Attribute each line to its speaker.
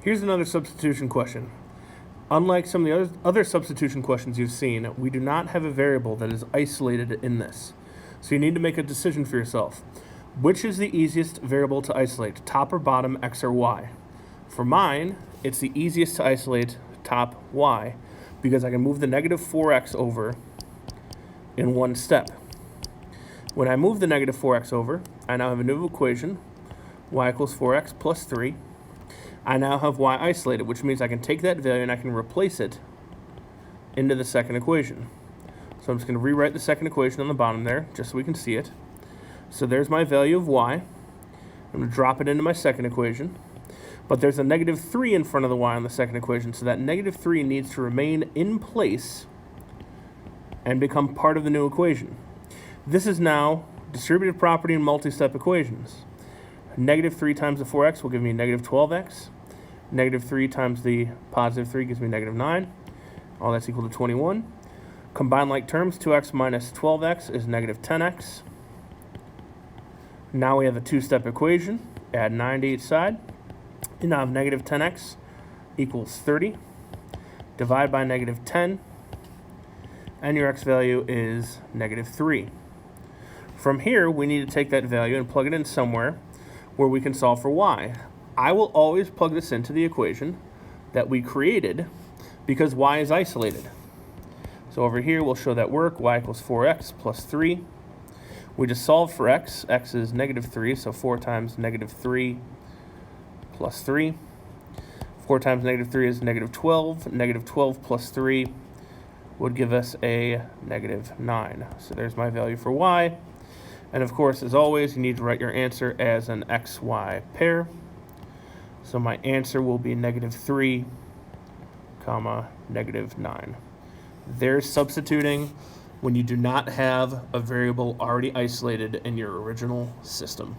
Speaker 1: Here's another substitution question. Unlike some of the other substitution questions you've seen, we do not have a variable that is isolated in this. So you need to make a decision for yourself. Which is the easiest variable to isolate, top or bottom, x or y? For mine, it's the easiest to isolate top y because I can move the negative 4x over in one step. When I move the negative 4x over, I now have a new equation, y equals 4x plus 3. I now have y isolated, which means I can take that value and I can replace it into the second equation. So I'm just going to rewrite the second equation on the bottom there, just so we can see it. So there's my value of y. I'm going to drop it into my second equation. But there's a negative 3 in front of the y on the second equation, so that negative 3 needs to remain in place and become part of the new equation. This is now distributive property and multi-step equations. Negative 3 times the 4x will give me negative 12x. Negative 3 times the positive 3 gives me negative 9. All that's equal to 21. Combine like terms, 2x minus 12x is negative 10x. Now we have a two-step equation. Add 9 to each side. You now have negative 10x equals 30. Divide by negative 10. And your x value is negative 3. From here, we need to take that value and plug it in somewhere where we can solve for y. I will always plug this into the equation that we created because y is isolated. So over here, we'll show that work. Y equals 4x plus 3. We just solve for x. X is negative 3, so 4 times negative 3 plus 3. 4 times negative 3 is negative 12. Negative 12 plus 3 would give us a negative 9. So there's my value for y. And of course, as always, you need to write your answer as an xy pair. So my answer will be negative 3, comma, negative 9. There's substituting when you do not have a variable already isolated in your original system.